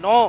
9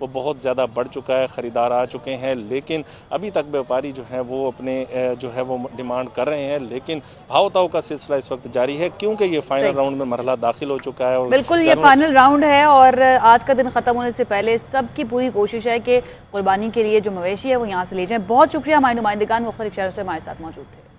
वो बहुत ज़्यादा बढ़ चुका है, ख़रीदार आ चुके हैं, लेकिन अभी तक व्यापारी जो है वो अपने जो है वो डिमांड कर रहे हैं, लेकिन भाव ताव का सिलसिला इस वक्त जारी है क्योंकि ये फाइनल राउंड में मरहला दाखिल हो चुका है। और बिल्कुल ये फाइनल राउंड है और आज का दिन खत्म होने से पहले सबकी पूरी कोशिश है कि कुर्बानी के लिए जो मवेशी है वो यहाँ से ले जाएं। बहुत शुक्रिया, हमारे नुमाइंदगान मुख्तलिफ शहरों से हमारे साथ मौजूद थे।